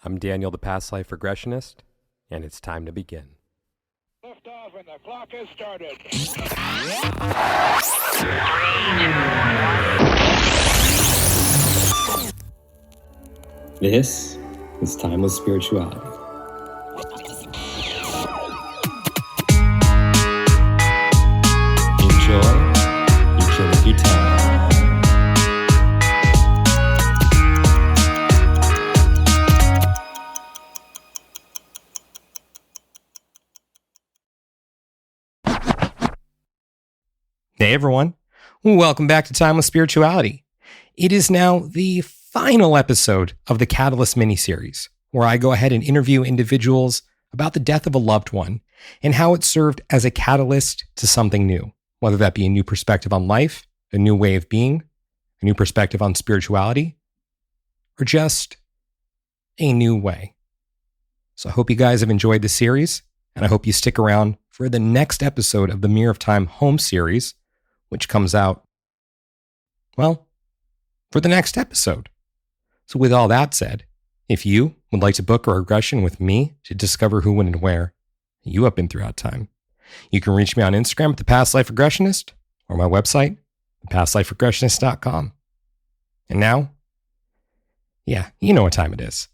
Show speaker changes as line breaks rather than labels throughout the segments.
I'm Daniel, the past life regressionist, and it's time to begin.
Lift off and the clock has started.
3, 2, 1. This is Timeless Spirituality. Enjoy Eternity Time.
Hey everyone, welcome back to Timeless Spirituality. It is now the final episode of the Catalyst miniseries, where I go ahead and interview individuals about the death of a loved one and how it served as a catalyst to something new, whether that be a new perspective on life, a new way of being, a new perspective on spirituality, or just a new way. So I hope you guys have enjoyed the series, and I hope you stick around for the next episode of the Mirror of Time home series, which comes out, well, for the next episode. So with all that said, if you would like to book a regression with me to discover who, when, and where you have been throughout time, you can reach me on Instagram at The Past Life Regressionist or my website, thepastliferegressionist.com. And now, yeah, you know what time it is.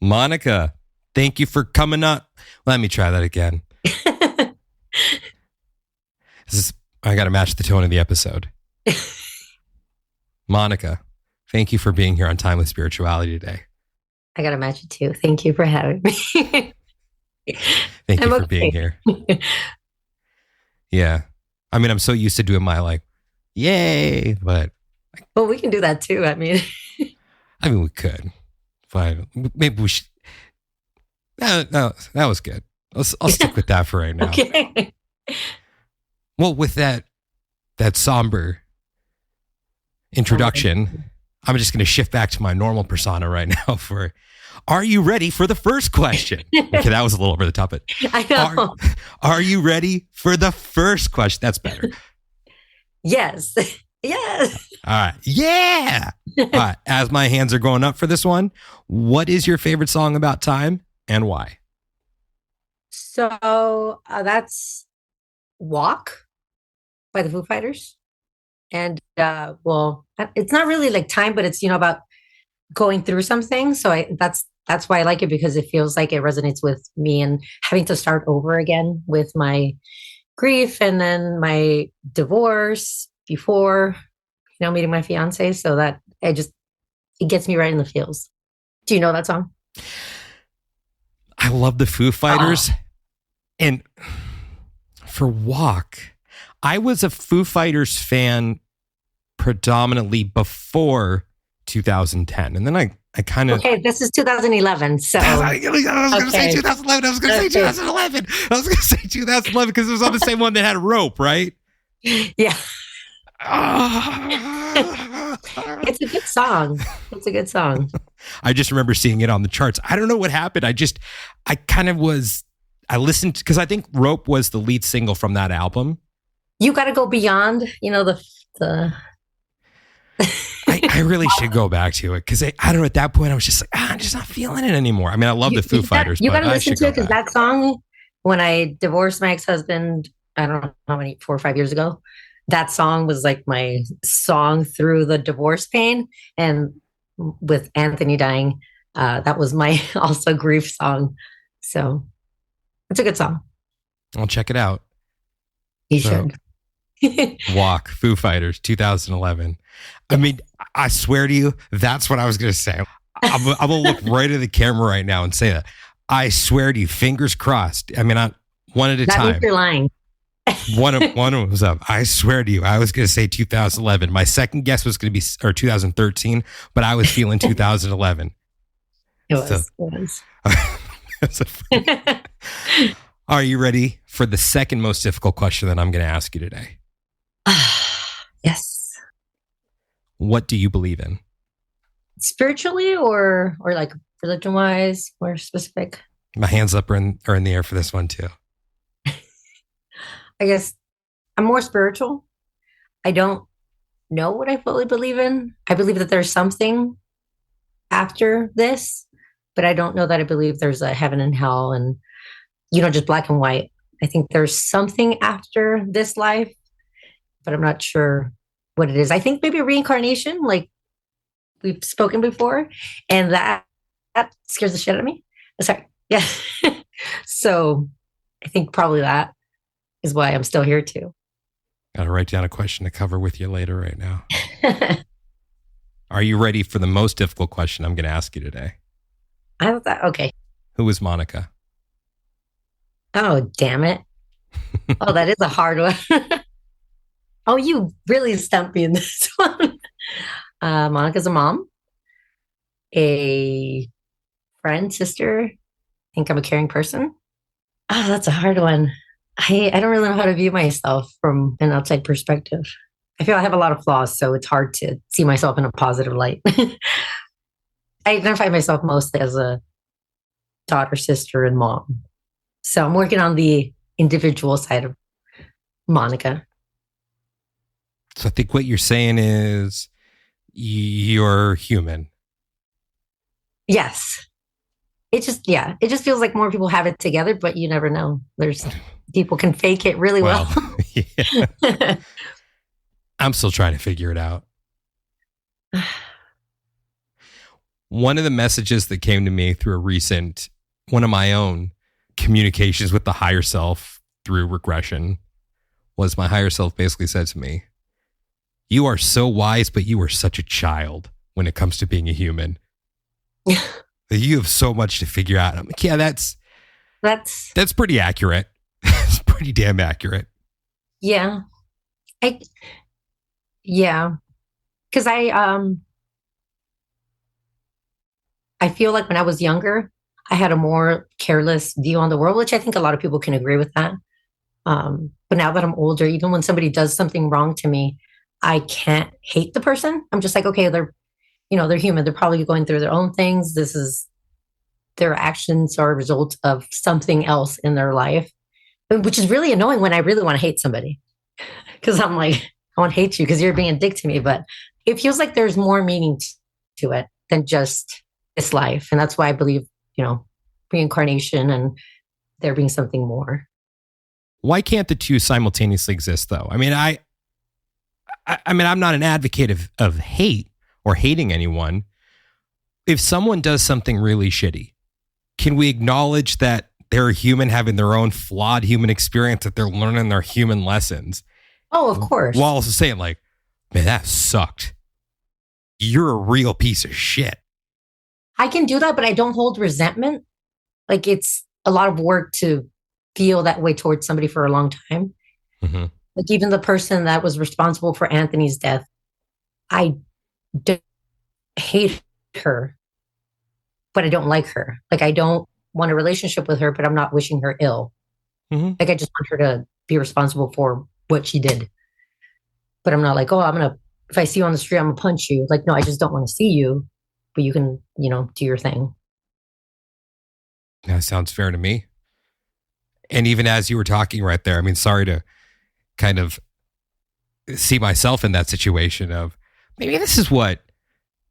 Monica, thank you for coming up. Let me try that again. I got to match the tone of the episode. Monica, thank you for being here on Timeless Spirituality today.
I got to match it too. Thank you for having me.
Thank you for being here. Yeah. I mean, I'm so used to doing my like, yay, but.
Well, we can do that too. I mean,
we could. But maybe we should. No, that was good. I'll stick with that for right now.
Okay.
Well, with that somber introduction, I'm just going to shift back to my normal persona right now for, are you ready for the first question? Okay, that was a little over the top. But
I know.
Are you ready for the first question? That's better.
Yes. Yes.
All right. Yeah. All right. As my hands are going up for this one, what is your favorite song about time and why?
So that's Walk by the Foo Fighters. And well, it's not really like time, but it's, about going through something. So that's why I like it, because it feels like it resonates with me and having to start over again with my grief and then my divorce before, meeting my fiancé. So that it gets me right in the feels. Do you know that song?
I love the Foo Fighters. And for Walk, I was a Foo Fighters fan predominantly before 2010. And then I kind of...
Okay, this is 2011. So
I was going to say 2011. I was going to say 2011. I was going to say 2011 because it was on the same one that had Rope, right?
Yeah. It's a good song. It's a good song.
I just remember seeing it on the charts. I don't know what happened. I listened because I think Rope was the lead single from that album.
You got to go beyond, the
I really should go back to it because I don't know. At that point, I was just like, I'm just not feeling it anymore. I mean, I love the Foo Fighters.
You got to listen to it because that song when I divorced my ex-husband, I don't know how many, 4 or 5 years ago, that song was like my song through the divorce pain. And with Anthony dying, that was my also grief song. So it's a good song.
I'll check it out.
You
So-
should.
Walk, Foo Fighters, 2011. I mean, I swear to you, that's what I was going to say. I'm going to look right at the camera right now and say that. I swear to you, fingers crossed. I mean, one at a
That means
time.
you're lying.
One of them was up. I swear to you, I was going to say 2011. My second guess was going to be 2013, but I was feeling 2011.
It was.
So-
It was.
Are you ready for the second most difficult question that I'm going to ask you today?
Yes.
What do you believe in?
Spiritually or like religion wise, more specific?
My hands up are in the air for this one too.
I guess I'm more spiritual. I don't know what I fully believe in. I believe that there's something after this, but I don't know that I believe there's a heaven and hell and, just black and white. I think there's something after this life, but I'm not sure what it is. I think maybe reincarnation, like we've spoken before, and that scares the shit out of me. Sorry. Yeah. So I think probably that is why I'm still here too.
Got to write down a question to cover with you later right now. Are you ready for the most difficult question I'm going to ask you today?
I thought that, okay.
Who is Monica?
Oh, damn it. Oh, that is a hard one. Oh, you really stumped me in this one. Monica's a mom, a friend, sister. I think I'm a caring person. Oh, that's a hard one. I don't really know how to view myself from an outside perspective. I feel I have a lot of flaws, so it's hard to see myself in a positive light. I identify myself mostly as a daughter, sister, and mom. So I'm working on the individual side of Monica.
So I think what you're saying is you're human.
Yes. It just feels like more people have it together, but you never know. There's people can fake it really well.
Yeah. I'm still trying to figure it out. One of the messages that came to me through one of my own communications with the higher self through regression was my higher self basically said to me, "You are so wise, but you are such a child when it comes to being a human. You have so much to figure out." I'm like, yeah, that's pretty accurate. It's pretty damn accurate.
Yeah. Because I feel like when I was younger, I had a more careless view on the world, which I think a lot of people can agree with that. But now that I'm older, even when somebody does something wrong to me, I can't hate the person. I'm just like, okay, they're human. They're probably going through their own things. Their actions are a result of something else in their life, which is really annoying when I really want to hate somebody. Because I'm like, I want to hate you because you're being a dick to me. But it feels like there's more meaning to it than just this life. And that's why I believe, reincarnation and there being something more.
Why can't the two simultaneously exist, though? I mean, I'm not an advocate of hate or hating anyone. If someone does something really shitty, can we acknowledge that they're a human having their own flawed human experience, that they're learning their human lessons?
Oh, of course.
While also saying like, man, that sucked. You're a real piece of shit.
I can do that, but I don't hold resentment. Like it's a lot of work to feel that way towards somebody for a long time.
Mm-hmm.
Like even the person that was responsible for Anthony's death, I don't hate her, but I don't like her. Like I don't want a relationship with her, but I'm not wishing her ill.
Mm-hmm.
Like I just want her to be responsible for what she did. But I'm not like, oh, if I see you on the street, I'm gonna punch you. Like, no, I just don't want to see you, but you can, do your thing.
That sounds fair to me. And even as you were talking right there, I mean, sorry to kind of see myself in that situation of maybe this is what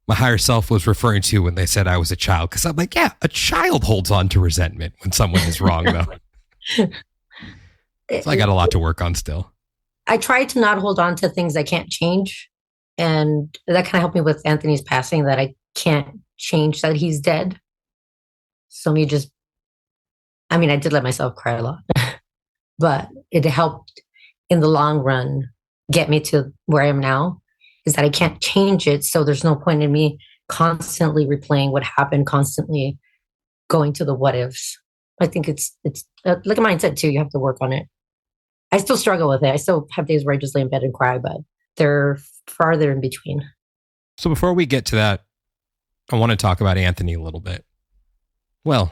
my higher self was referring to when they said I was a child. Because I'm like, yeah, a child holds on to resentment when someone is wrong, though. So I got a lot to work on still.
I try to not hold on to things I can't change. And that kind of helped me with Anthony's passing, that I can't change that he's dead. So me just, I mean, I did let myself cry a lot, but it helped in the long run get me to where I am now, is that I can't change it. So there's no point in me constantly replaying what happened, constantly going to the what ifs. I think it's like a mindset too. You have to work on it. I still struggle with it. I still have days where I just lay in bed and cry, but they're farther in between.
So before we get to that, I want to talk about Anthony a little bit. Well,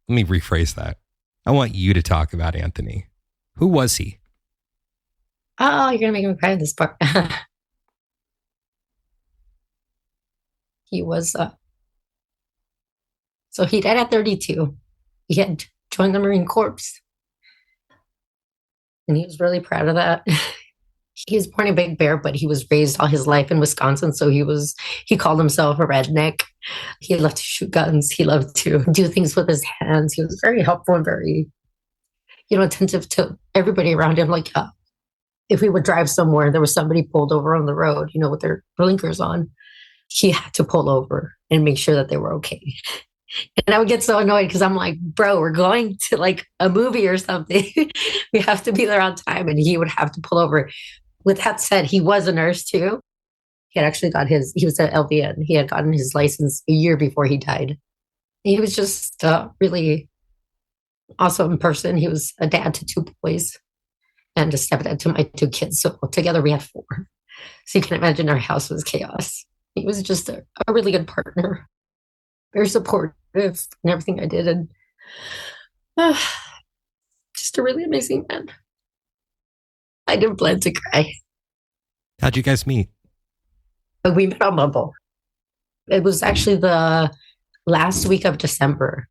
let me rephrase that. I want you to talk about Anthony. Who was he?
Oh, you're going to make me cry in this part. He was, so he died at 32. He had joined the Marine Corps. And he was really proud of that. He was born in Big Bear, but he was raised all his life in Wisconsin. So he called himself a redneck. He loved to shoot guns. He loved to do things with his hands. He was very helpful and very, attentive to everybody around him. Like if we would drive somewhere and there was somebody pulled over on the road, with their blinkers on, he had to pull over and make sure that they were okay. And I would get so annoyed because I'm like, bro, we're going to like a movie or something. We have to be there on time. And he would have to pull over. With that said, he was a nurse too. He had actually he was an LVN. He had gotten his license a year before he died. He was just a really awesome person. He was a dad to 2 boys and a stepdad to my 2 kids. So together we had 4. So you can imagine our house was chaos. He was just a really good partner. Very supportive in everything I did, and just a really amazing man. I didn't plan to cry.
How'd you guys meet?
We met on Bumble. It was actually the last week of December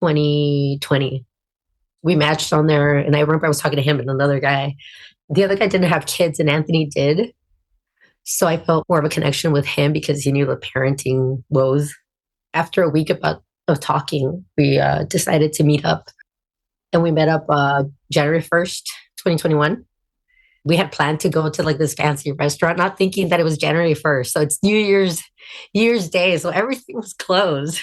2020. We matched on there, and I remember I was talking to him and another guy. The other guy didn't have kids, and Anthony did. So I felt more of a connection with him because he knew the parenting woes. After a week of talking, we decided to meet up. And we met up January 1st, 2021. We had planned to go to like this fancy restaurant, not thinking that it was January 1st. So it's New Year's Day. So everything was closed.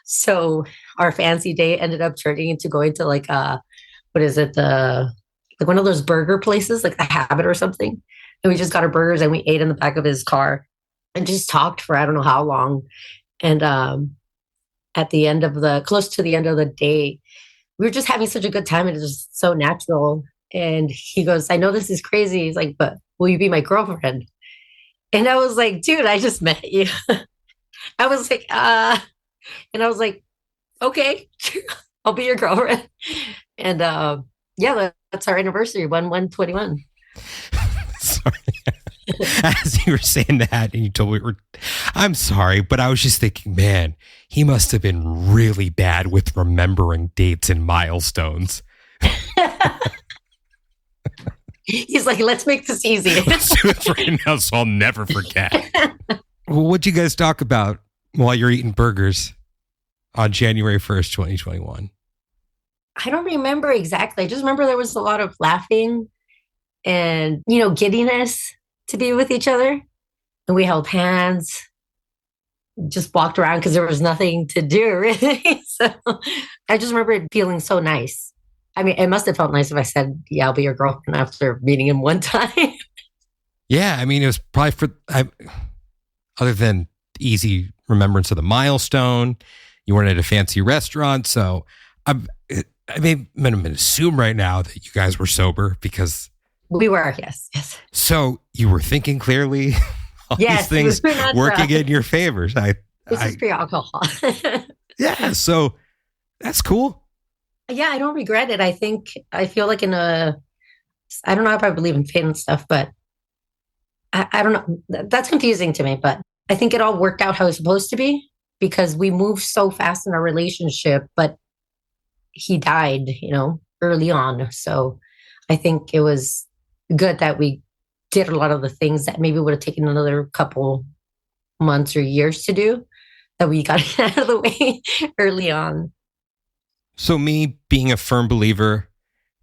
So our fancy day ended up turning into going to like, what is it? Like one of those burger places, like the Habit or something. And we just got our burgers and we ate in the back of his car and just talked for I don't know how long. And at the end of close to the end of the day, we were just having such a good time. And it was just so natural. And he goes, I know this is crazy. He's like, but will you be my girlfriend? And I was like, dude, I just met you. I was like, and I was like, okay, I'll be your girlfriend. And yeah, that's our anniversary, 1/1/21.
Sorry. As you were saying that and you told me, I'm sorry, but I was just thinking, man, he must have been really bad with remembering dates and milestones.
He's like, let's make this easy.
Let's do it right now so I'll never forget. Well, what'd you guys talk about while you're eating burgers on January 1st, 2021?
I don't remember exactly. I just remember there was a lot of laughing and, giddiness to be with each other. And we held hands, just walked around because there was nothing to do, really. So I just remember it feeling so nice. I mean, it must have felt nice if I said, yeah, I'll be your girlfriend after meeting him one time.
Yeah, I mean, it was probably other than easy remembrance of the milestone, you weren't at a fancy restaurant. So I'm going to assume right now that you guys were sober because...
We were, yes.
So you were thinking clearly, all these things working in your favor.
This is pre-alcohol.
Yeah, so that's cool.
Yeah, I don't regret it. I feel like I don't know if I believe in fate and stuff, but I don't know. That's confusing to me, but I think it all worked out how it's supposed to be because we moved so fast in our relationship, but he died, early on. So I think it was good that we did a lot of the things that maybe would have taken another couple months or years to do, that we got out of the way early on.
So me being a firm believer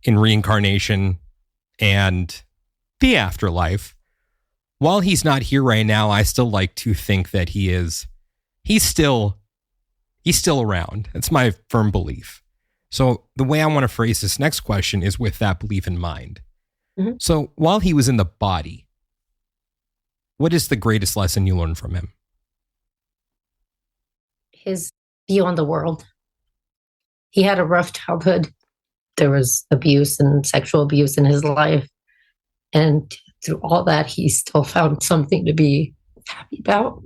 in reincarnation and the afterlife. While he's not here right now, I still like to think that he's still around. That's my firm belief. So the way I want to phrase this next question is with that belief in mind.
Mm-hmm.
So while he was in the body, what is the greatest lesson you learned from him?
His view on the world. He had a rough childhood. There was abuse and sexual abuse in his life. And through all that, he still found something to be happy about.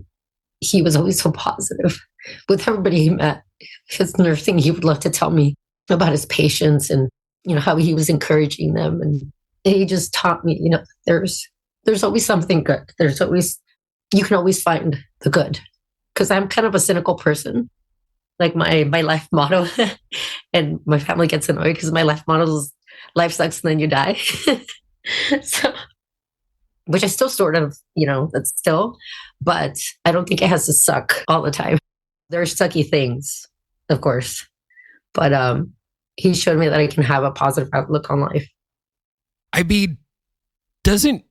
He was always so positive. With everybody he met, his nursing, he would love to tell me about his patients and, how he was encouraging them. And he just taught me, there's always something good. You can always find the good. Because I'm kind of a cynical person. Like my life motto, and my family gets annoyed because my life motto is life sucks and then you die. So, which I still sort of, that's still, but I don't think it has to suck all the time. There are sucky things, of course, but he showed me that I can have a positive outlook on life.
I mean, doesn't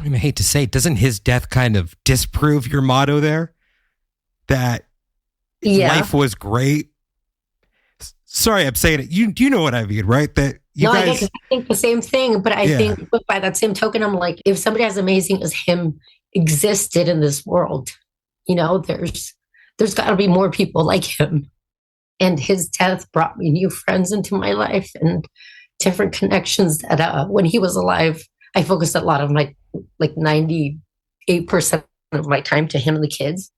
his death kind of disprove your motto there? That life was great. Sorry, I'm saying it. You know what I mean, right? That you guys.
I think the same thing, but I think by that same token, I'm like, if somebody as amazing as him existed in this world, there's got to be more people like him. And his death brought me new friends into my life and different connections that when he was alive, I focused a lot of my, 98% of my time to him and the kids.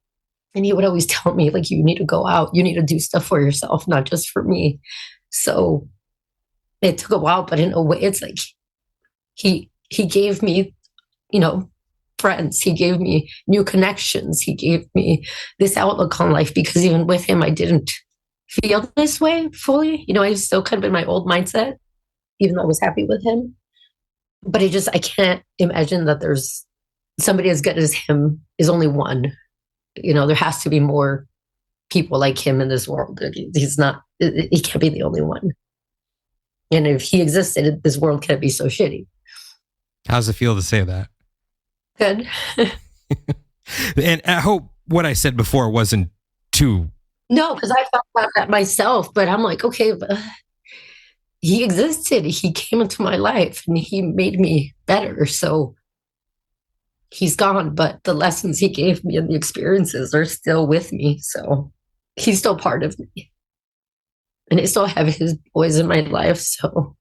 And he would always tell me, you need to go out, you need to do stuff for yourself, not just for me. So it took a while, but in a way, it's like he gave me, friends. He gave me new connections. He gave me this outlook on life because even with him, I didn't feel this way fully. I was still kind of in my old mindset, even though I was happy with him. But I can't imagine that there's somebody as good as him is only one. There has to be more people like him in this world. He can't be the only one. And if he existed, this world can't be so shitty.
How's it feel to say that?
Good.
And I hope what I said before wasn't too...
No, because I felt about that myself, but I'm like, okay, but he existed. He came into my life and he made me better. So he's gone, but the lessons he gave me and the experiences are still with me. So he's still part of me. And I still have his boys in my life. So,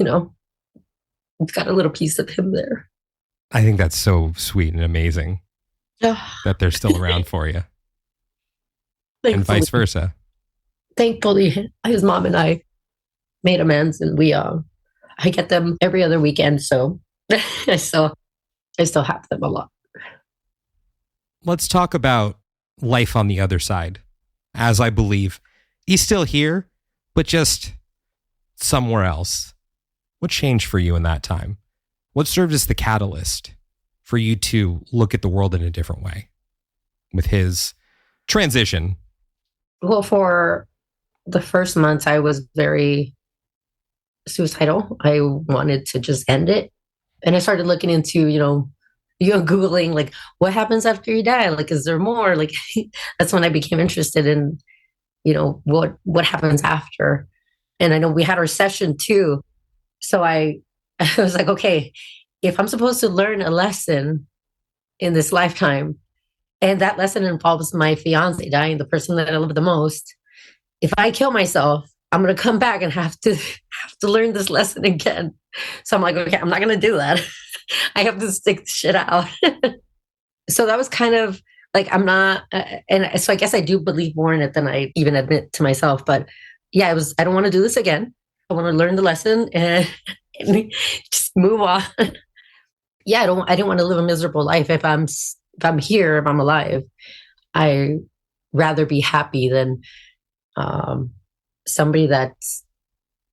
I've got a little piece of him there.
I think that's so sweet and amazing that they're still around for you. And vice versa.
Thankfully, his mom and I made amends, and I get them every other weekend. So I still have them a lot.
Let's talk about life on the other side. As I believe he's still here, but just somewhere else. What changed for you in that time? What served as the catalyst for you to look at the world in a different way with his transition?
Well, for the first months, I was very suicidal. I wanted to just end it. And I started looking into, Googling, what happens after you die? Is there more? That's when I became interested in, what happens after. And I know we had our session too. So I was like, okay, if I'm supposed to learn a lesson in this lifetime, and that lesson involves my fiancé dying, the person that I love the most, if I kill myself, I'm going to come back and have to learn this lesson again. So I'm like, okay, I'm not going to do that. I have to stick the shit out. So that was kind of I'm not, and so I guess I do believe more in it than I even admit to myself. But yeah, I don't want to do this again. I want to learn the lesson and just move on. Yeah, I didn't want to live a miserable life. If I'm here, if I'm alive, I rather be happy than somebody that's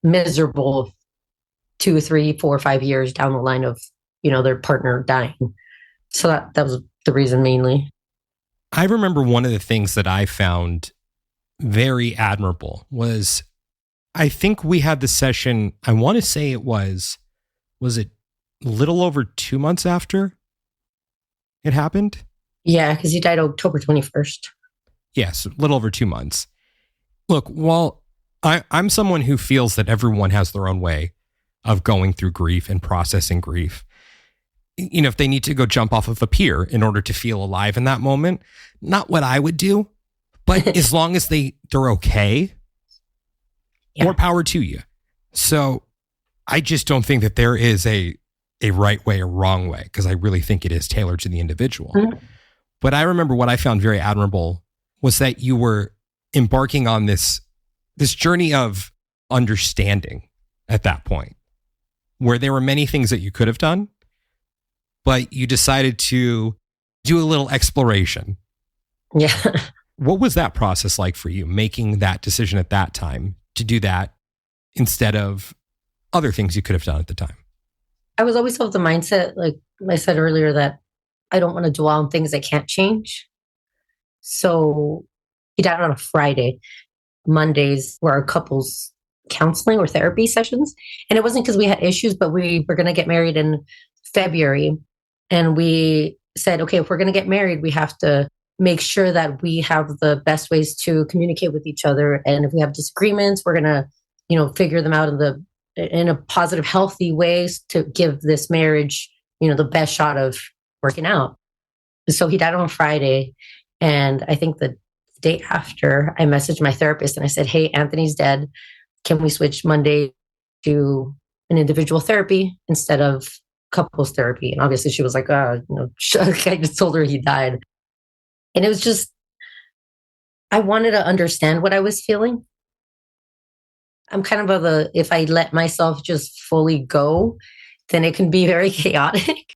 miserable 2, 3, 4, 5 years down the line of their partner dying. So that was the reason mainly.
I remember one of the things that I found very admirable was I think we had the session, I want to say was it a little over 2 months after it happened?
Yeah, because he died October 21st.
Yes, a little over 2 months. Look, while I'm someone who feels that everyone has their own way of going through grief and processing grief. You know, if they need to go jump off of a pier in order to feel alive in that moment, not what I would do, but as long as they're okay, more power to you. So I just don't think that there is a right way or wrong way, because I really think it is tailored to the individual. Mm-hmm. But I remember what I found very admirable was that you were embarking on this journey of understanding at that point, where there were many things that you could have done, but you decided to do a little exploration.
Yeah.
What was that process like for you, making that decision at that time to do that instead of other things you could have done at the time?
I was always of the mindset, like I said earlier, that I don't want to dwell on things I can't change. So he died on a Friday. Mondays were our couples counseling or therapy sessions. And it wasn't because we had issues, but we were going to get married in February. And we said, okay, if we're going to get married, we have to make sure that we have the best ways to communicate with each other. And if we have disagreements, we're going to, figure them out in a positive, healthy ways to give this marriage, the best shot of working out. So he died on Friday. And I think the day after, I messaged my therapist and I said, hey, Anthony's dead. Can we switch Monday to an individual therapy instead of couples therapy? And obviously she was like, I just told her he died. And it was just, I wanted to understand what I was feeling. I'm kind of if I let myself just fully go, then it can be very chaotic.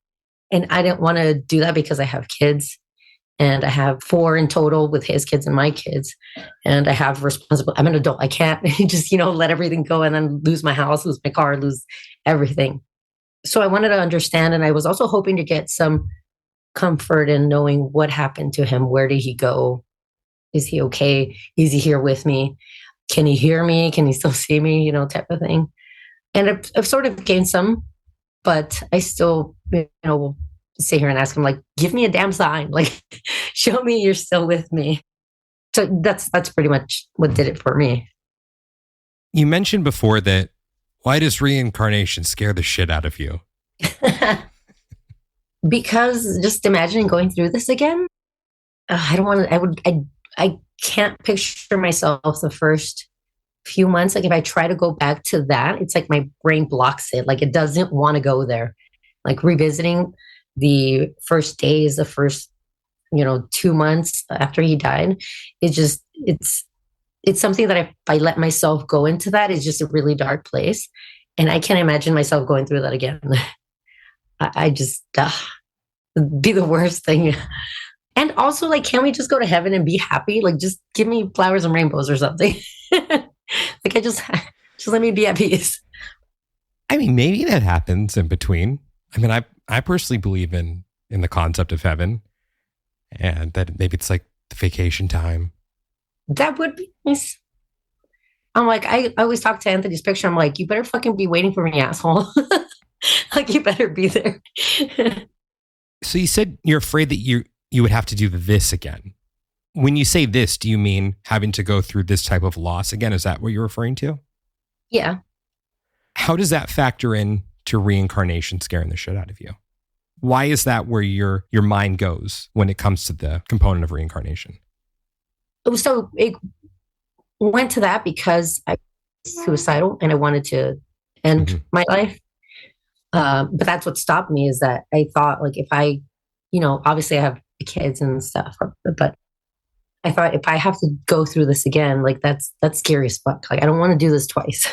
And I didn't want to do that because I have kids. And I have 4 in total with his kids and my kids. And I have responsibility. I'm an adult. I can't just, let everything go and then lose my house, lose my car, lose everything. So I wanted to understand. And I was also hoping to get some comfort in knowing what happened to him. Where did he go? Is he okay? Is he here with me? Can he hear me? Can he still see me? Type of thing. And I've sort of gained some, but I still, will sit here and ask him, like, give me a damn sign, like, show me you're still with me. So that's pretty much what did it for me.
You mentioned before that, why does reincarnation scare the shit out of you?
Because just imagining going through this again, I can't picture myself the first few months. Like if I try to go back to that, it's like my brain blocks it. Like it doesn't want to go there. Like revisiting the first days, the first, 2 months after he died, it's something that if I let myself go into that, it's just a really dark place. And I can't imagine myself going through that again. I just, it'd be the worst thing. And also, like, can't we just go to heaven and be happy? Like, just give me flowers and rainbows or something. Like, just let me be at peace.
I mean, maybe that happens in between. I mean, I personally believe in the concept of heaven, and that maybe it's like the vacation time.
That would be nice. I'm like, I always talk to Anthony's picture. I'm like, you better fucking be waiting for me, asshole. Like, you better be there.
So you said you're afraid that you would have to do this again. When you say this, do you mean having to go through this type of loss again? Is that what you're referring to?
Yeah.
How does that factor in to reincarnation scaring the shit out of you? Why is that where your mind goes when it comes to the component of reincarnation?
So it went to that because I was suicidal and I wanted to end my life. But that's what stopped me, is that I thought, like, if I, obviously I have kids and stuff, but I thought if I have to go through this again, like that's scary as fuck. Like, I don't want to do this twice.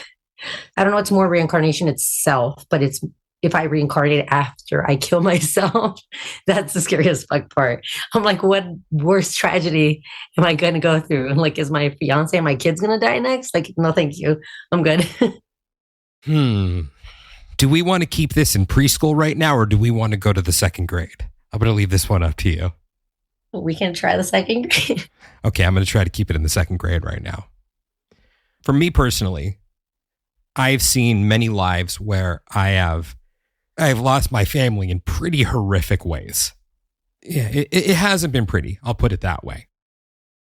I don't know what's more reincarnation itself, but it's if I reincarnate after I kill myself, that's the scariest fuck part. I'm like, what worse tragedy am I going to go through? And like, is my fiance and my kids going to die next? Like, no, thank you. I'm good.
Do we want to keep this in preschool right now, or do we want to go to the second grade? I'm going to leave this one up to you.
We can try the second grade.
Okay, I'm going to try to keep it in the second grade right now. For me personally, I've seen many lives where I have lost my family in pretty horrific ways. Yeah, it hasn't been pretty. I'll put it that way.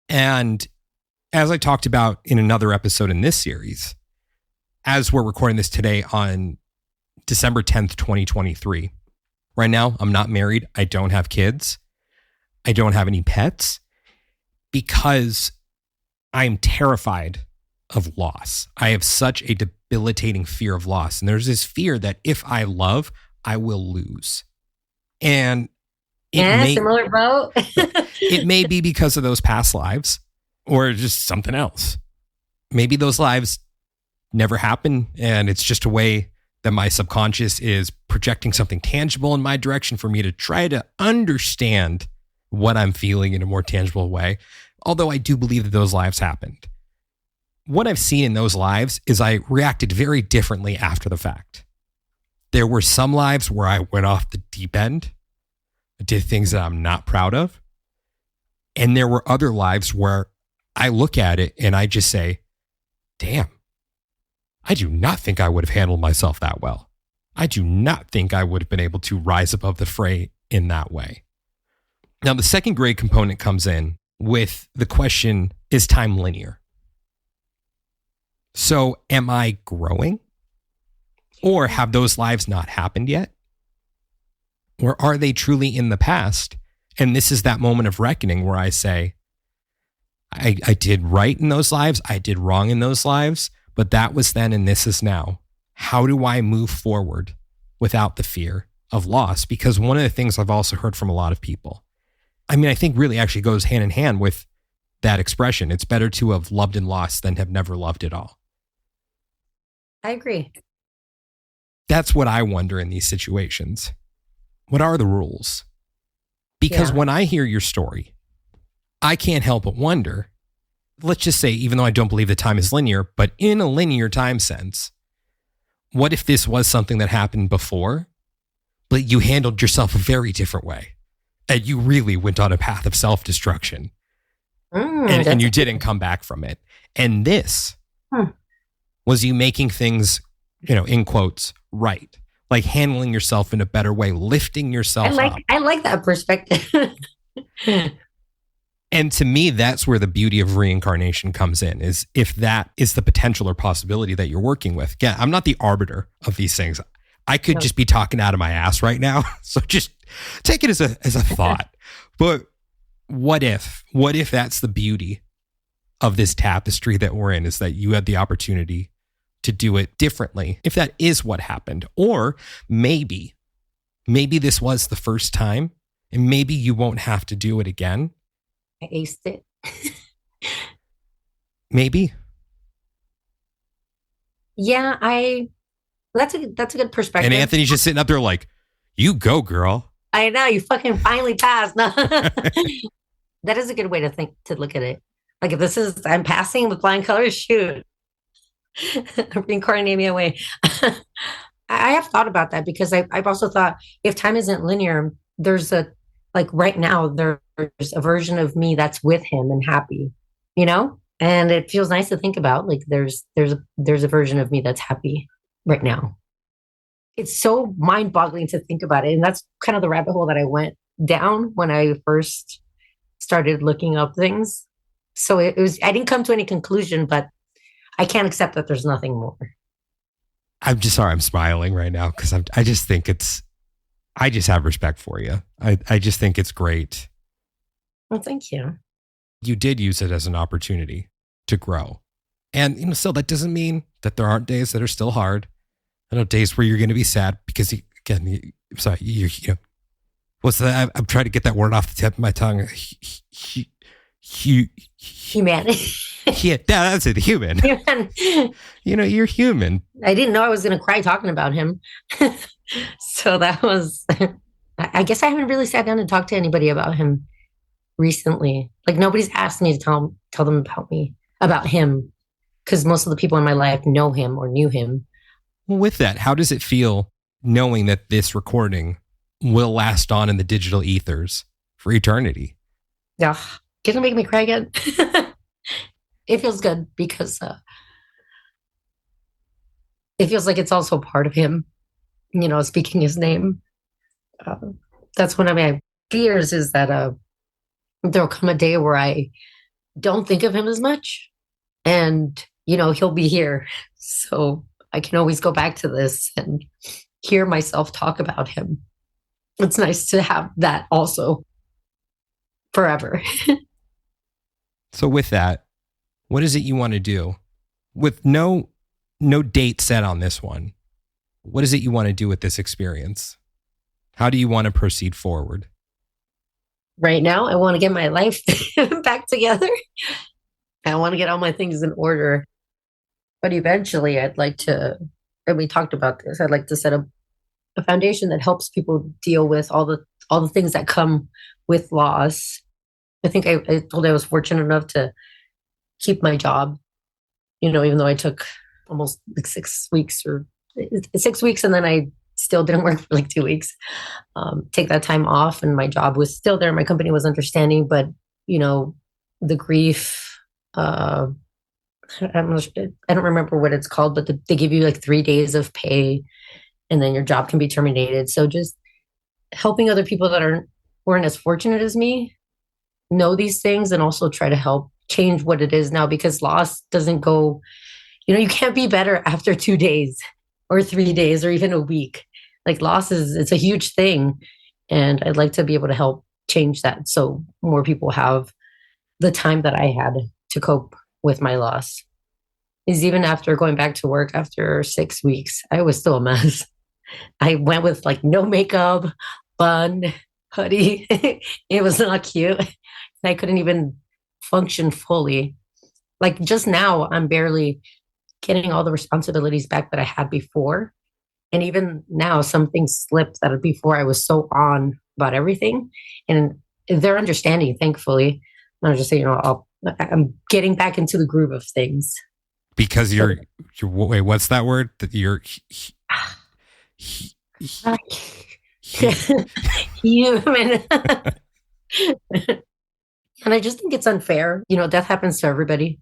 And as I talked about in another episode in this series, as we're recording this today on December 10th, 2023, right now, I'm not married. I don't have kids. I don't have any pets because I'm terrified of loss. I have such a debilitating fear of loss. And there's this fear that if I love, I will lose. And
similar boat.
it may be because of those past lives or just something else. Maybe those lives never happen and it's just a way that my subconscious is projecting something tangible in my direction for me to try to understand what I'm feeling in a more tangible way. Although I do believe that those lives happened. What I've seen in those lives is I reacted very differently after the fact. There were some lives where I went off the deep end, did things that I'm not proud of. And there were other lives where I look at it and I just say, damn, I do not think I would have handled myself that well. I do not think I would have been able to rise above the fray in that way. Now, the second grade component comes in with the question, is time linear? So am I growing? Or have those lives not happened yet? Or are they truly in the past? And this is that moment of reckoning where I say, I did right in those lives. I did wrong in those lives, but that was then and this is now. How do I move forward without the fear of loss? Because one of the things I've also heard from a lot of people, I mean, I think really actually goes hand in hand with that expression. It's better to have loved and lost than have never loved at all.
I agree.
That's what I wonder in these situations. What are the rules? Because when I hear your story, I can't help but wonder, let's just say, even though I don't believe that time is linear, but in a linear time sense, what if this was something that happened before, but you handled yourself a very different way and you really went on a path of self-destruction and you didn't come back from it. And this was you making things, in quotes, right. Like handling yourself in a better way, lifting yourself up.
I like that perspective.
And to me, that's where the beauty of reincarnation comes in, is if that is the potential or possibility that you're working with. Again, I'm not the arbiter of these things. I could just be talking out of my ass right now. So just take it as a thought. But what if that's the beauty of this tapestry that we're in, is that you had the opportunity to do it differently, if that is what happened. Or maybe this was the first time and maybe you won't have to do it again.
I aced it.
Maybe.
Yeah, that's a good perspective.
And Anthony's just sitting up there like, you go, girl.
I know, you fucking finally passed. No. That is a good way to look at it. Like if I'm passing with flying colors, shoot. Reincarnate me away. I have thought about that because I've also thought if time isn't linear, right now, there's a version of me that's with him and happy, and it feels nice to think about. Like there's a version of me that's happy right now. It's so mind-boggling to think about it. And that's kind of the rabbit hole that I went down when I first started looking up things. So I didn't come to any conclusion, but I can't accept that there's nothing more.
I'm just sorry. I'm smiling right now because I just think I just have respect for you. I just think it's great.
Well, thank you.
You did use it as an opportunity to grow. And, still that doesn't mean that there aren't days that are still hard. I know days where you're going to be sad because what's that? I'm trying to get that word off the tip of my tongue.
Humanity.
Yeah, that's it. Human. You're human.
I didn't know I was going to cry talking about him. So that was, I guess I haven't really sat down and talked to anybody about him recently. Like nobody's asked me to tell them about him because most of the people in my life know him or knew him.
Well, with that, how does it feel knowing that this recording will last on in the digital ethers for eternity?
Yeah. Gonna make me cry again. It feels good because it feels like it's also part of him, speaking his name. That's one of my fears, is that there'll come a day where I don't think of him as much, and he'll be here, so I can always go back to this and hear myself talk about him. It's nice to have that also forever.
So with that, what is it you want to do? With no date set on this one, what is it you want to do with this experience? How do you want to proceed forward?
Right now, I want to get my life back together. I want to get all my things in order. But eventually, I'd like to, and we talked about this, I'd like to set up a foundation that helps people deal with all the things that come with loss. I think I told you I was fortunate enough to keep my job, even though I took almost like 6 weeks, and then I still didn't work for like 2 weeks. Take that time off, and my job was still there. My company was understanding, but the grief. I don't remember what it's called, but they give you like 3 days of pay, and then your job can be terminated. So just helping other people that weren't as fortunate as me know these things, and also try to help change what it is now, because loss doesn't go. You can't be better after 2 days or 3 days or even a week. Like, loss it's a huge thing. And I'd like to be able to help change that, so more people have the time that I had to cope with my loss. Is even after going back to work after 6 weeks, I was still a mess. I went with like no makeup, bun, hoodie. It was not cute. I couldn't even function fully. Like, just now, I'm barely getting all the responsibilities back that I had before. And even now, some things slipped that before I was so on about everything. And they're understanding, thankfully. And I just say, I'm getting back into the groove of things.
Because you're wait, what's that word? That you're
human. And I just think it's unfair. Death happens to everybody.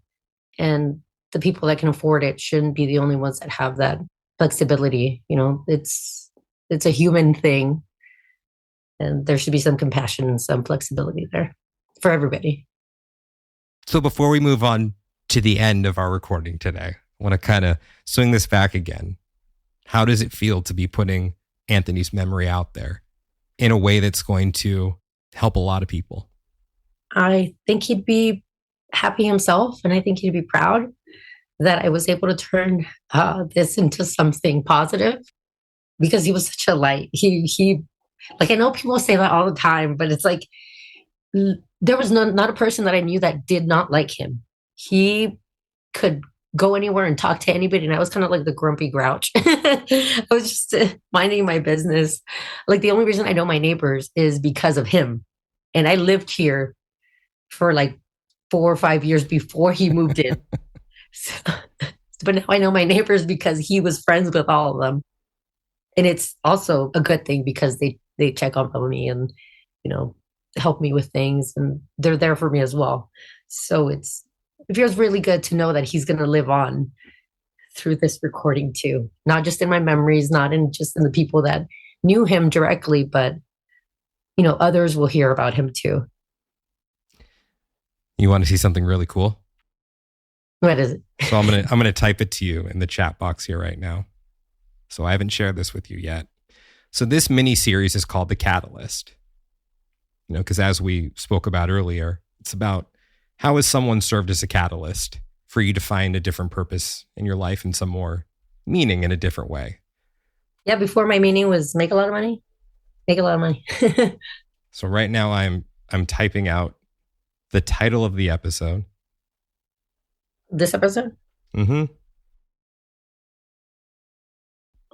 And the people that can afford it shouldn't be the only ones that have that flexibility. It's a human thing. And there should be some compassion and some flexibility there for everybody.
So before we move on to the end of our recording today, I want to kind of swing this back again. How does it feel to be putting Anthony's memory out there in a way that's going to help a lot of people?
I think he'd be happy himself, and I think he'd be proud that I was able to turn this into something positive, because he was such a light. He like, I know people say that all the time, but it's like, there was not a person that I knew that did not like him. He could go anywhere and talk to anybody, and I was kind of like the grumpy grouch. I was just minding my business. Like, the only reason I know my neighbors is because of him. And I lived here for like 4 or 5 years before he moved in. But now I know my neighbors because he was friends with all of them. And it's also a good thing, because they check on me and, help me with things, and they're there for me as well. So it feels really good to know that he's going to live on through this recording too. Not just in my memories, not just in the people that knew him directly, but, others will hear about him too.
You want to see something really cool?
What is it?
So I'm gonna type it to you in the chat box here right now. So I haven't shared this with you yet. So this mini series is called The Catalyst. Because as we spoke about earlier, it's about how has someone served as a catalyst for you to find a different purpose in your life and some more meaning in a different way.
Yeah, before my meaning was make a lot of money. Make a lot of money.
So right now I'm typing out the title of the episode.
This episode?
Mm-hmm.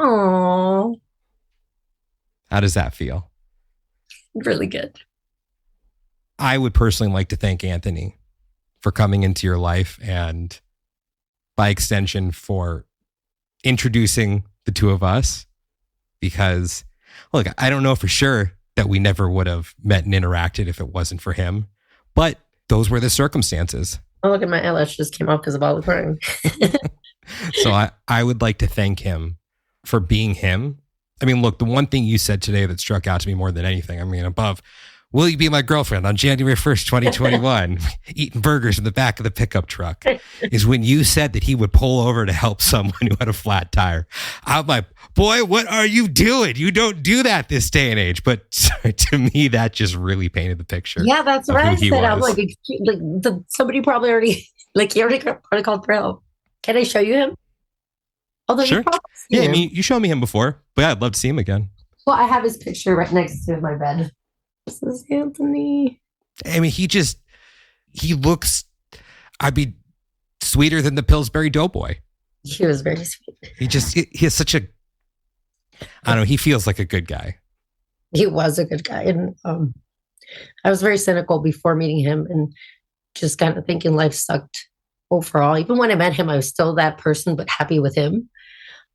Aww.
How does that feel?
Really good.
I would personally like to thank Anthony for coming into your life, and by extension for introducing the two of us, because look, I don't know for sure that we never would have met and interacted if it wasn't for him, but those were the circumstances.
Oh, look at my eyelash just came off because of all the crying.
So I would like to thank him for being him. I mean, look, the one thing you said today that struck out to me more than anything, I mean, above, will you be my girlfriend on January 1st, 2021, eating burgers in the back of the pickup truck, is when you said that he would pull over to help someone who had a flat tire. I'm like, boy, what are you doing? You don't do that this day and age. But to me, that just really painted the picture.
Yeah, that's what I said. I'm like, somebody probably already, he already called for help. Can I show you him? Although
sure.
Yeah,
I mean, you showed me him before, but yeah, I'd love to see him again.
Well, I have his picture right next to my bed. This is Anthony.
I mean, he looks, sweeter than the Pillsbury Doughboy.
He was very sweet.
He has such a, I don't know, he feels like a good guy.
He was a good guy. And I was very cynical before meeting him and just kind of thinking life sucked overall. Even when I met him, I was still that person, but happy with him.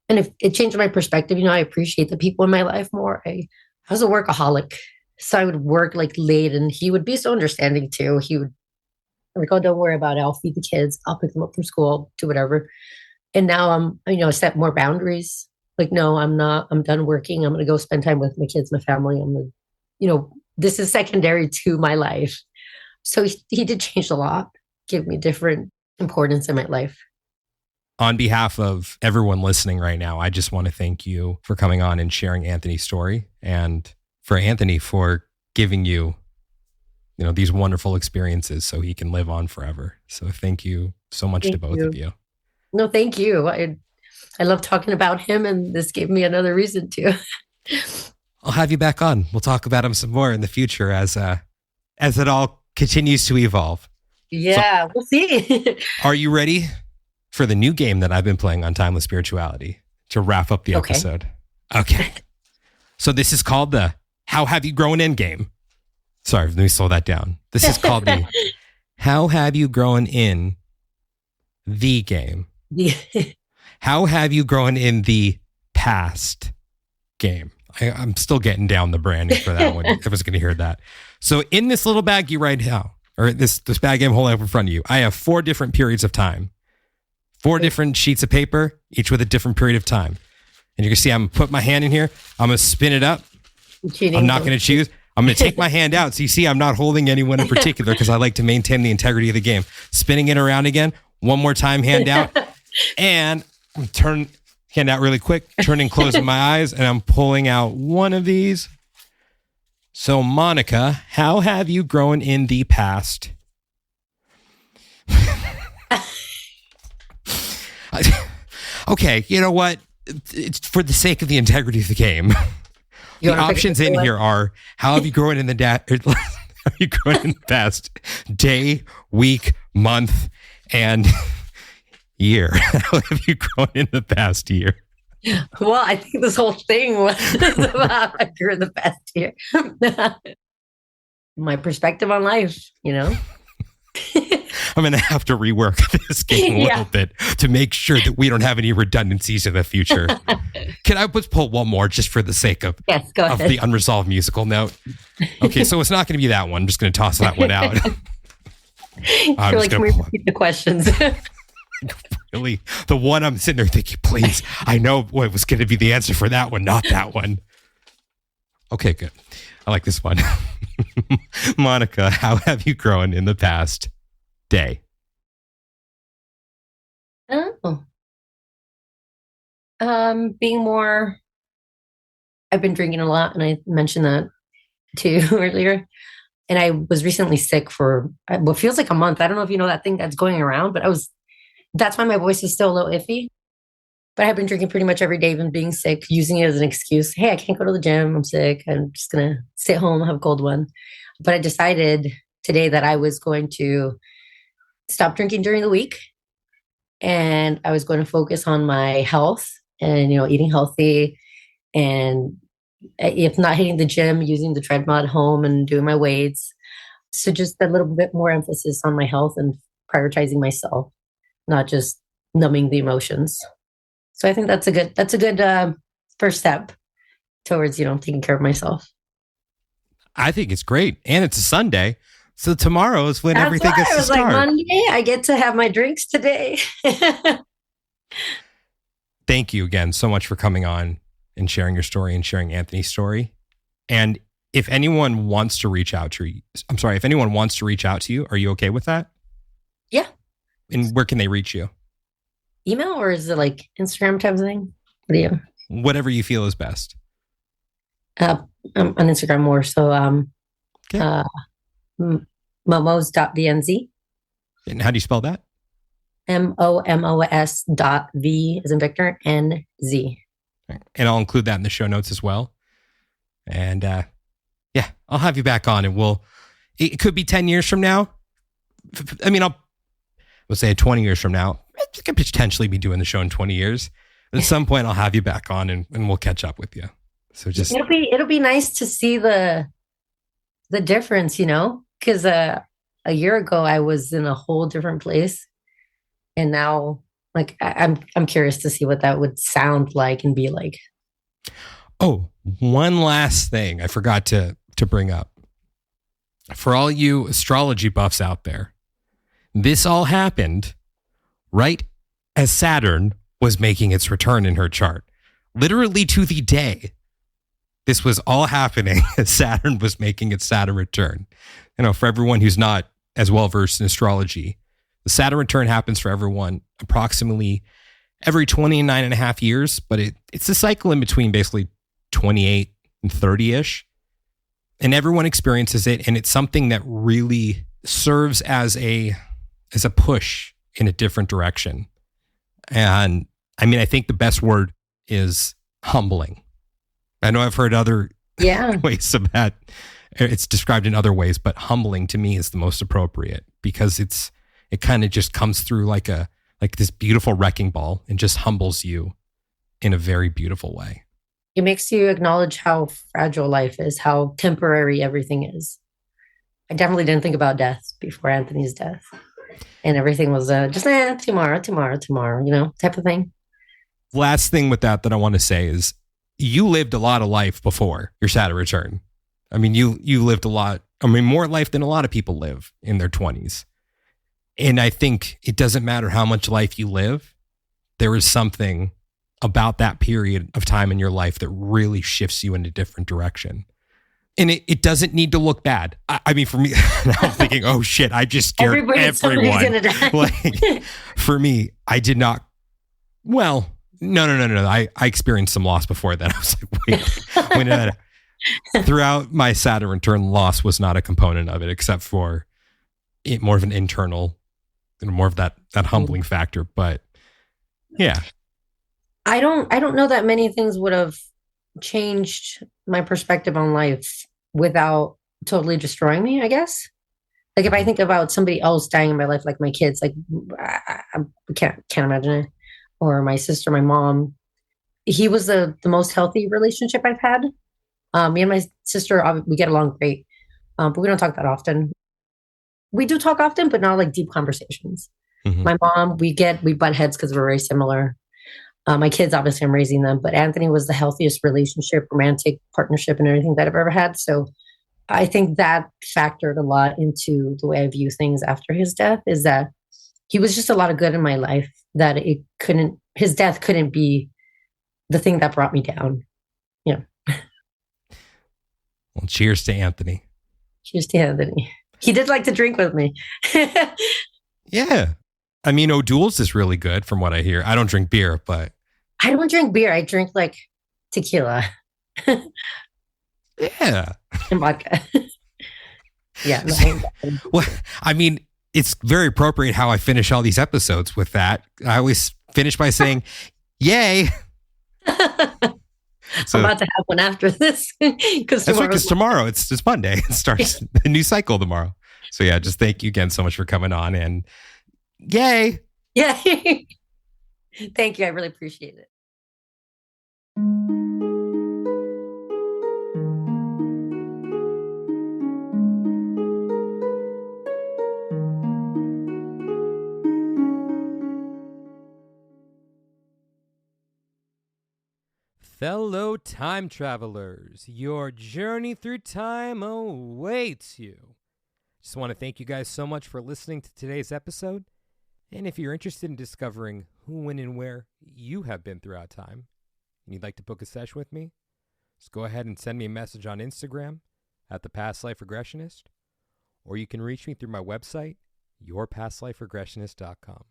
And if it changed my perspective, I appreciate the people in my life more. I was a workaholic. So I would work late and he would be so understanding too. He would oh, don't worry about it. I'll feed the kids. I'll pick them up from school, do whatever. And now I set more boundaries. No, I'm not. I'm done working. I'm going to go spend time with my kids, my family. I'm going to, this is secondary to my life. So he did change a lot, give me different importance in my life.
On behalf of everyone listening right now, I just want to thank you for coming on and sharing Anthony's story, and for Anthony for giving you, these wonderful experiences so he can live on forever. So thank you so much to both of you.
No, thank you. I love talking about him, and this gave me another reason to.
I'll have you back on. We'll talk about him some more in the future as it all continues to evolve.
Yeah, we'll see.
Are you ready for the new game that I've been playing on Timeless Spirituality to wrap up the episode? Okay. So this is called the How Have You Grown In game. Sorry, let me slow that down. This is called the How Have You Grown In the game. How have you grown in the past game? I'm still getting down the branding for that one. Everyone's going to hear that. So in this little baggie right now, or this bag I'm holding up in front of you, I have 4 different periods of time. 4 different sheets of paper, each with a different period of time. And you can see I'm going to put my hand in here. I'm going to spin it up. I'm not going to choose. I'm going to take my hand out. So you see I'm not holding anyone in particular because I like to maintain the integrity of the game. Spinning it around again. One more time, hand out. And I'm turning hand out really quick, turning, closing my eyes, and I'm pulling out one of these. So Monica, how have you grown in the past? Okay, you know what? It's for the sake of the integrity of the game. The options in here are: how have you grown in the how have you grown in the past day, week, month, and year? How have you grown in the past year?
Well, I think this whole thing was about how I grew in the past year. My perspective on life,
I'm going to have to rework this game a little bit to make sure that we don't have any redundancies in the future. Can I just pull one more just for the sake of,
go ahead.
The unresolved musical note? Okay, so it's not going to be that one. I'm just going to toss that one out.
Can we repeat the questions?
Really? The one I'm sitting there thinking, please, I know what was going to be the answer for that one, not that one. Okay, good. I like this one. Monica, how have you grown in the past day?
Being more, I've been drinking a lot, and I mentioned that too earlier. And I was recently sick for what feels like a month. I don't know if you know that thing that's going around, but that's why my voice is still a little iffy. But I've been drinking pretty much every day, even being sick, using it as an excuse. Hey, I can't go to the gym. I'm sick. I'm just going to sit home, have a cold one. But I decided today that I was going to stop drinking during the week. And I was going to focus on my health and, eating healthy. And if not hitting the gym, using the treadmill at home and doing my weights. So just a little bit more emphasis on my health and prioritizing myself, not just numbing the emotions. So I think that's a good first step towards, taking care of myself.
I think it's great. And it's a Sunday. So tomorrow is when everything gets to start.
Monday, I get to have my drinks today.
Thank you again so much for coming on and sharing your story and sharing Anthony's story. And if anyone wants to reach out to you, if anyone wants to reach out to you, are you okay with that?
Yeah.
And where can they reach you?
Email, or is it like Instagram type of thing? What do you?
Whatever you feel is best.
I'm on Instagram more. So
Okay.
momos.vnz.
And how do you spell that?
MOMOS.V as in Victor, NZ.
And I'll include that in the show notes as well. And yeah, I'll have you back on, and it could be 10 years from now. I mean, we'll say 20 years from now. I could potentially be doing the show in 20 years. At some point, I'll have you back on, and we'll catch up with you. So just
it'll be nice to see the difference, because a year ago I was in a whole different place, and now like I'm curious to see what that would sound like and be like.
Oh, one last thing I forgot to bring up. For all you astrology buffs out there, this all happened right as Saturn was making its return in her chart. Literally to the day. This was all happening as Saturn was making its Saturn return. For everyone who's not as well versed in astrology, the Saturn return happens for everyone approximately every 29 and a half years, but it's a cycle in between basically 28 and 30-ish. And everyone experiences it, and it's something that really serves as a push in a different direction. And I mean, I think the best word is humbling. I know I've heard other ways of that. It's described in other ways, but humbling to me is the most appropriate, because it kind of just comes through like this beautiful wrecking ball and just humbles you in a very beautiful way.
It makes you acknowledge how fragile life is, how temporary everything is. I definitely didn't think about death before Anthony's death. And everything was just tomorrow, type of thing.
Last thing with that I want to say is you lived a lot of life before your Saturn return. I mean, you lived a lot. I mean, more life than a lot of people live in their 20s. And I think it doesn't matter how much life you live. There is something about that period of time in your life that really shifts you in a different direction. And it doesn't need to look bad. I mean, for me, I'm thinking, oh shit, I just scared everyone.
Gonna die.
Like, for me, I did not. Well, no. I experienced some loss before that. I was like, wait, when did that? Throughout my Saturn return, loss was not a component of it, except for it more of an internal, more of that humbling factor. But yeah.
I don't know that many things would have changed my perspective on life without totally destroying me, I guess. Like if I think about somebody else dying in my life, like my kids, like I can't imagine it. Or my sister, my mom. He was the most healthy relationship I've had. Me and my sister, we get along great, but we don't talk that often. We do talk often, but not like deep conversations. Mm-hmm. My mom, we butt heads because we're very similar. My kids, obviously, I'm raising them, but Anthony was the healthiest relationship, romantic partnership, and everything that I've ever had. So I think that factored a lot into the way I view things after his death, is that he was just a lot of good in my life, that his death couldn't be the thing that brought me down. Yeah.
Well, cheers to Anthony.
Cheers to Anthony. He did like to drink with me.
Yeah. I mean, O'Doul's is really good from what I hear. I don't drink beer, but...
I don't drink beer. I drink like tequila.
Yeah.
And vodka. Yeah. No.
Well, I mean, it's very appropriate how I finish all these episodes with that. I always finish by saying, yay.
So, I'm about to have one after this.
That's right, because tomorrow, it's Monday. It starts a new cycle tomorrow. So yeah, just thank you again so much for coming on, and yay.
Yeah. Thank you. I really appreciate it.
Fellow time travelers, your journey through time awaits you. Just want to thank you guys so much for listening to today's episode. And if you're interested in discovering who, when, and where you have been throughout time, and you'd like to book a session with me, just go ahead and send me a message on Instagram at The Past Life Regressionist, or you can reach me through my website, yourpastliferegressionist.com.